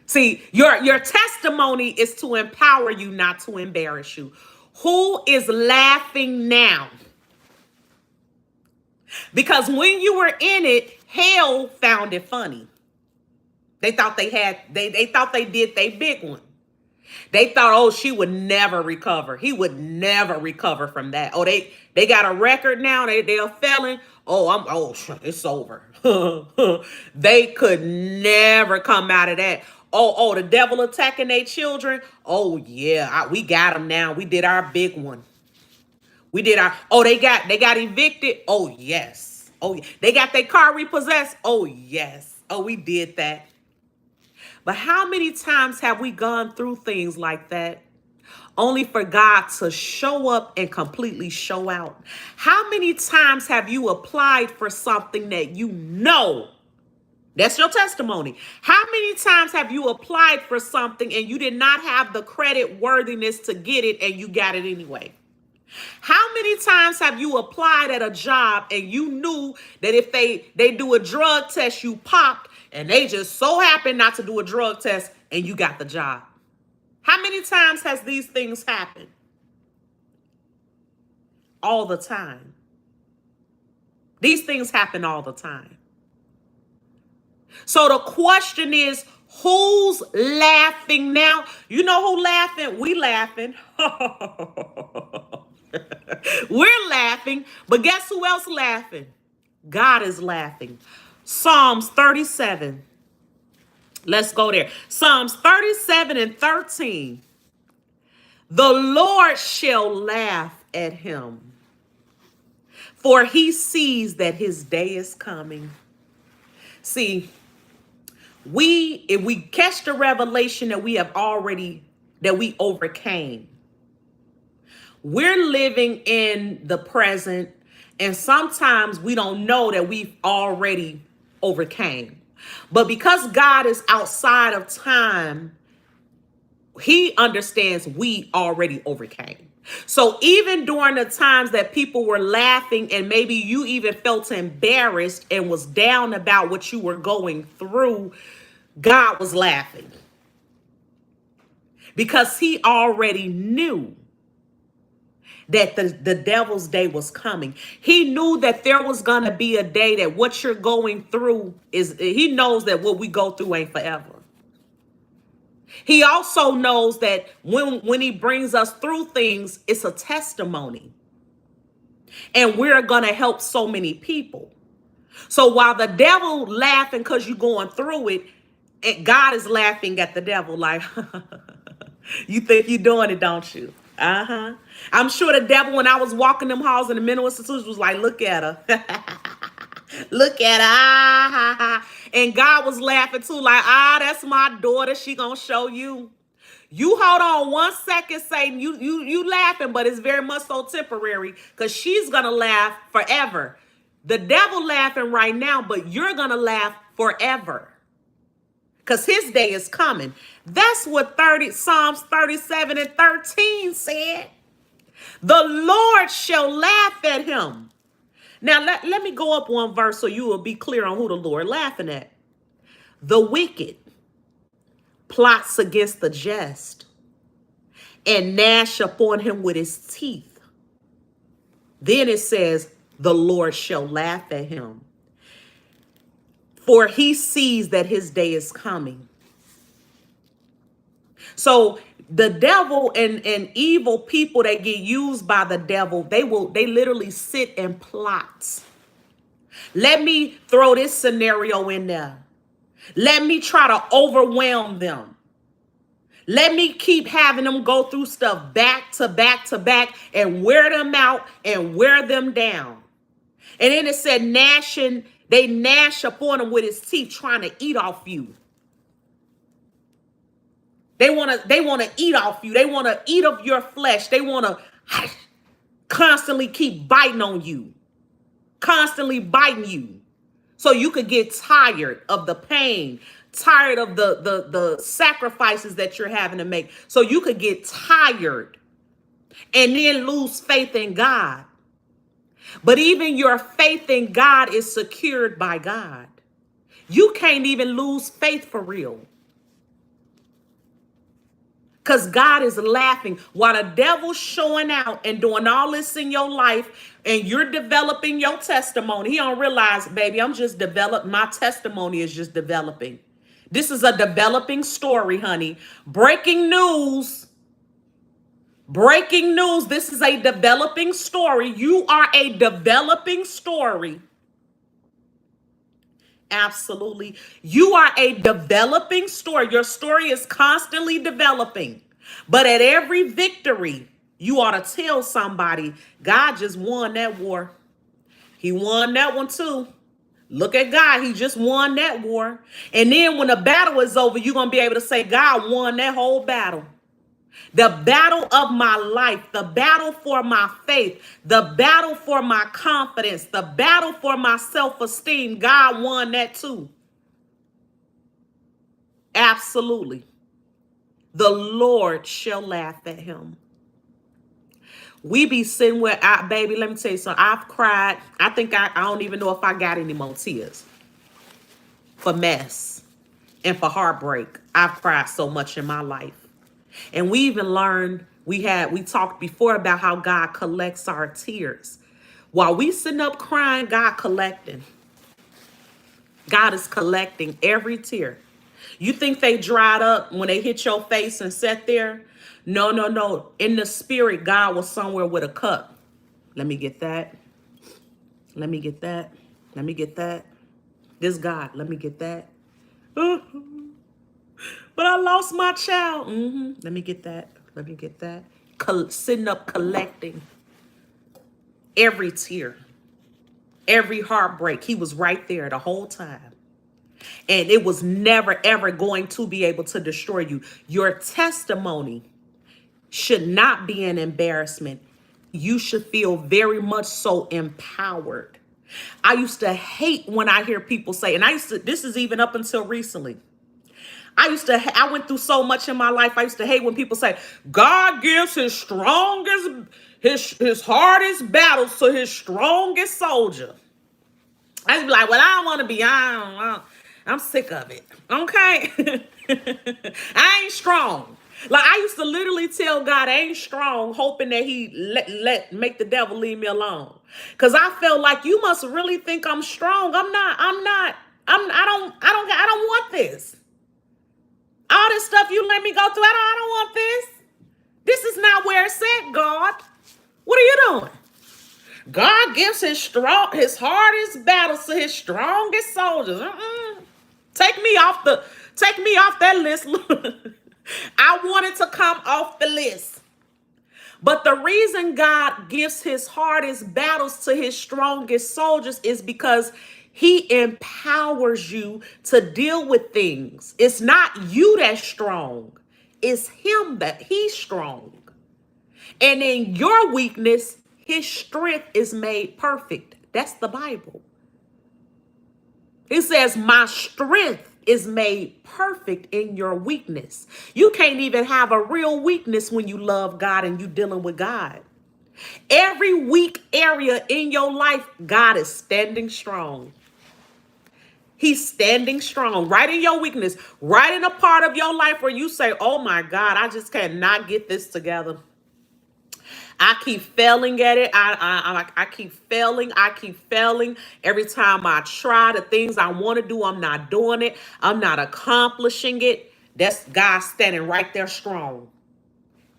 See, your testimony is to empower you, not to embarrass you. Who is laughing now? Because when you were in it, hell found it funny. They thought they thought they did their big one. They thought, oh, she would never recover. He would never recover from that. Oh, they got a record now. They're a felon. Oh, it's over. They could never come out of that. Oh, the devil attacking their children. Oh yeah, we got them now. We did our big one. We did our. Oh, they got evicted. Oh yes. Oh, they got their car repossessed. Oh yes. Oh, we did that. But how many times have we gone through things like that only for God to show up and completely show out? How many times have you applied for something that you know? That's your testimony. How many times have you applied for something and you did not have the credit worthiness to get it and you got it anyway? How many times have you applied at a job and you knew that if they do a drug test, you popped, and they just so happened not to do a drug test and you got the job? How many times has these things happened? All the time. These things happen all the time. So the question is, who's laughing now? You know who laughing? We laughing. We're laughing, but guess who else laughing? God is laughing. Psalms 37. Let's go there. Psalms 37 and 13. The Lord shall laugh at him, for he sees that his day is coming. See, if we catch the revelation that we overcame, we're living in the present, and sometimes we don't know that we've already overcame. But because God is outside of time, he understands we already overcame. So even during the times that people were laughing and maybe you even felt embarrassed and was down about what you were going through, God was laughing. because he already knew that the devil's day was coming. He knew that there was going to be a day that what you're going through is, he knows that what we go through ain't forever. He also knows that when he brings us through things, it's a testimony. And we're going to help so many people. So while the devil laughing because you're going through it, God is laughing at the devil like, you think you're doing it, don't you? Uh-huh. I'm sure the devil, when I was walking them halls in the mental institution, was like, look at her. Look at her. Ah, ha, ha. And God was laughing too, like, that's my daughter. She gonna show you. You hold on 1 second, Satan. You laughing, but it's very much so temporary because she's gonna laugh forever. The devil laughing right now, but you're gonna laugh forever because his day is coming. That's what Psalms 37 and 13 said. The Lord shall laugh at him. Now, let me go up one verse so you will be clear on who the Lord laughing at. The wicked plots against the just and gnash upon him with his teeth. Then it says, the Lord shall laugh at him, for he sees that his day is coming. So the devil and evil people that get used by the devil, they literally sit and plot. Let me throw this scenario in there. Let me try to overwhelm them. Let me keep having them go through stuff back to back to back and wear them out and wear them down. And then it said they gnash upon him with his teeth, trying to eat off you. They want to eat off you. They want to eat of your flesh. They want to constantly keep biting on you. Constantly biting you. So you could get tired of the pain, tired of the sacrifices that you're having to make. So you could get tired and then lose faith in God. But even your faith in God is secured by God. You can't even lose faith for real. Because God is laughing while the devil's showing out and doing all this in your life and you're developing your testimony. He don't realize, baby, I'm just developing. My testimony is just developing. This is a developing story, honey. Breaking news. Breaking news. This is a developing story. You are a developing story. Absolutely. You are a developing story. Your story is constantly developing. But at every victory, you ought to tell somebody, God just won that war. He won that one too. Look at God. He just won that war. And then when the battle is over, you're going to be able to say, God won that whole battle. The battle of my life, the battle for my faith, the battle for my confidence, the battle for my self-esteem, God won that too. Absolutely. The Lord shall laugh at him. We be sitting where, baby, let me tell you something. I've cried. I think I don't even know if I got any more tears for mess and for heartbreak. I've cried so much in my life. And we even learned, we talked before about how God collects our tears. While we sitting up crying, God collecting. God is collecting every tear. You think they dried up when they hit your face and sat there? No, no, no. In the spirit, God was somewhere with a cup. Let me get that. Let me get that. Let me get that. This God, let me get that. But I lost my child. Let me get that. Let me get that. Sitting up collecting every tear, every heartbreak. He was right there the whole time. And it was never, ever going to be able to destroy you. Your testimony should not be an embarrassment. You should feel very much so empowered. I used to hate when I hear people say, and this is even up until recently. I went through so much in my life. I used to hate when people say, God gives his strongest, his hardest battles to his strongest soldier. I used to be like, well, I don't want to be, I'm sick of it. Okay. I ain't strong. Like I used to literally tell God I ain't strong, hoping that he make the devil leave me alone. Cause I felt like you must really think I'm strong. I don't want this. All this stuff you let me go through, I don't want this. This is not where it's at, God. What are you doing? God gives his hardest battles to his strongest soldiers. Take me off that list. I wanted to come off the list. But the reason God gives his hardest battles to his strongest soldiers is because he empowers you to deal with things. It's not you that's strong. It's him that he's strong. And in your weakness, his strength is made perfect. That's the Bible. It says, my strength is made perfect in your weakness. You can't even have a real weakness when you love God and you dealing with God. Every weak area in your life, God is standing strong. He's standing strong right in your weakness, right in a part of your life where you say, oh my God, I just cannot get this together. I keep failing at it. I keep failing. I keep failing. Every time I try the things I want to do, I'm not doing it. I'm not accomplishing it. That's God standing right there strong.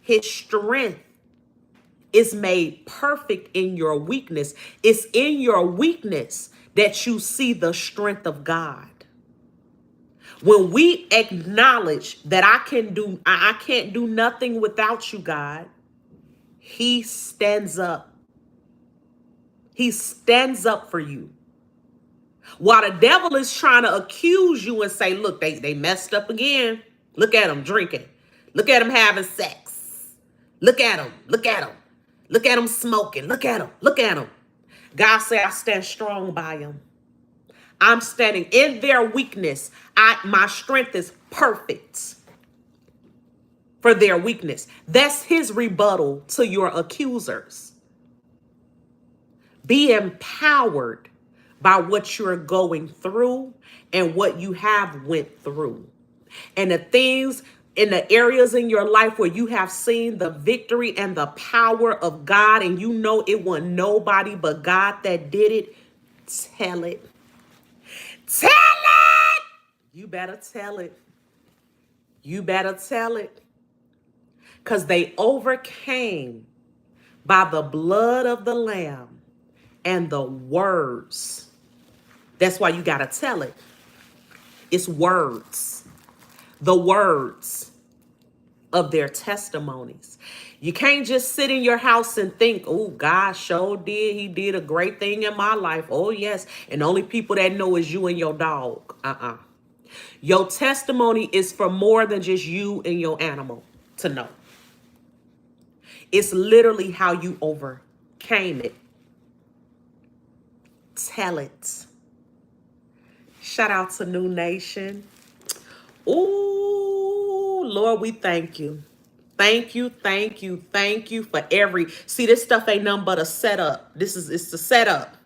His strength is made perfect in your weakness. It's in your weakness that you see the strength of God. When we acknowledge that I can't do nothing without you, God, he stands up. He stands up for you. While the devil is trying to accuse you and say, look, they messed up again. Look at them drinking. Look at them having sex. Look at them. Look at them. Look at them smoking. Look at them. Look at them. God said, I stand strong by them. I'm standing in their weakness. My strength is perfect for their weakness. That's his rebuttal to your accusers. Be empowered by what you're going through and what you have went through. And the things in the areas in your life where you have seen the victory and the power of God, and you know it wasn't nobody but God that did it, tell it. Tell it! You better tell it. You better tell it. Because they overcame by the blood of the Lamb and the words. That's why you got to tell it. It's words. The words of their testimonies. You can't just sit in your house and think, oh, God sure did. He did a great thing in my life. Oh, yes. And the only people that know is you and your dog. Your testimony is for more than just you and your animal to know. It's literally how you overcame it. Tell it. Shout out to New Nation. Ooh, Lord, we thank you. Thank you, thank you, thank you for see, this stuff ain't nothing but a setup. It's the setup.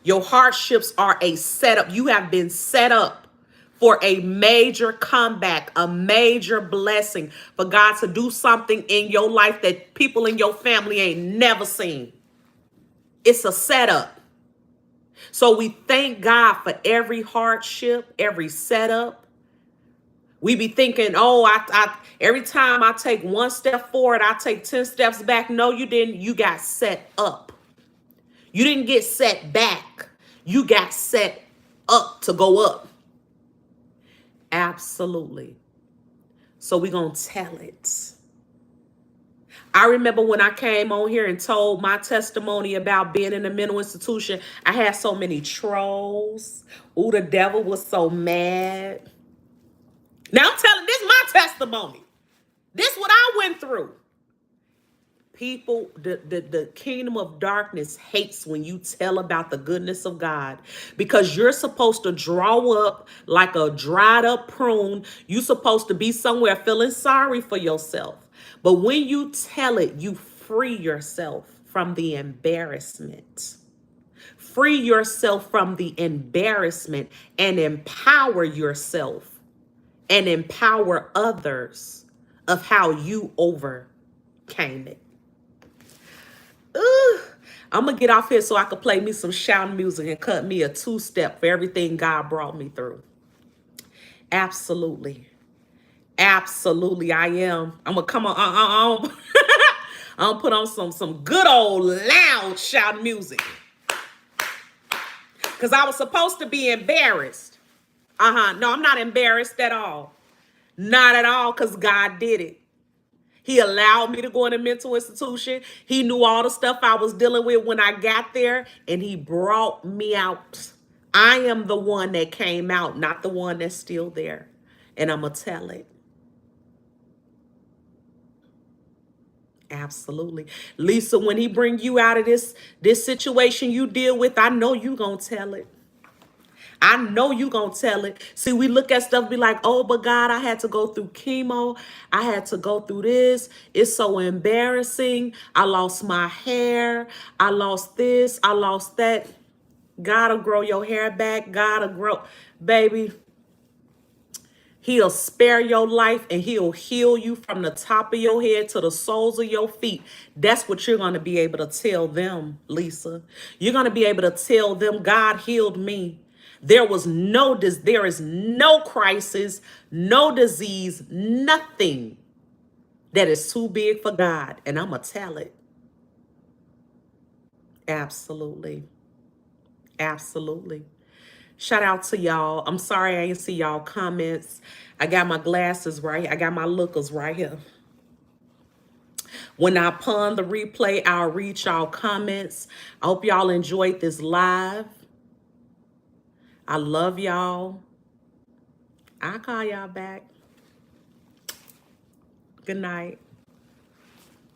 Your hardships are a setup. You have been set up for a major comeback, a major blessing, for God to do something in your life that people in your family ain't never seen. It's a setup. So we thank God for every hardship, every setup. We be thinking, oh, every time I take one step forward, I take 10 steps back. No, you didn't. You got set up. You didn't get set back. You got set up to go up. Absolutely. So we're going to tell it. I remember when I came on here and told my testimony about being in a mental institution, I had so many trolls. Ooh, the devil was so mad. Now I'm telling, this is my testimony. This is what I went through. People, the kingdom of darkness hates when you tell about the goodness of God, because you're supposed to draw up like a dried up prune. You're supposed to be somewhere feeling sorry for yourself. But when you tell it, you free yourself from the embarrassment. Free yourself from the embarrassment and empower yourself and empower others of how you overcame it. Ooh, I'm going to get off here so I can play me some shouting music and cut me a two-step for everything God brought me through. Absolutely. Absolutely, I am. I'm going to come on. I'm going to put on some good old loud shouting music. Because I was supposed to be embarrassed. No, I'm not embarrassed at all. Not at all, because God did it. He allowed me to go in a mental institution. He knew all the stuff I was dealing with when I got there, and he brought me out. I am the one that came out, not the one that's still there. And I'm going to tell it. Absolutely. Lisa, when he bring you out of this situation you deal with, I know you going to tell it. I know you gonna tell it. See, we look at stuff, be like, oh, but God, I had to go through chemo. I had to go through this. It's so embarrassing. I lost my hair. I lost this. I lost that. God'll grow your hair back. God'll grow, baby. He'll spare your life and he'll heal you from the top of your head to the soles of your feet. That's what you're going to be able to tell them, Lisa. You're going to be able to tell them, God healed me. There is no crisis, no disease, nothing that is too big for God. And I'm going to tell it. Absolutely. Absolutely. Shout out to y'all. I'm sorry I didn't see y'all comments. I got my glasses right here. I got my lookers right here. When I pun the replay, I'll read y'all comments. I hope y'all enjoyed this live. I love y'all. I'll call y'all back. Good night.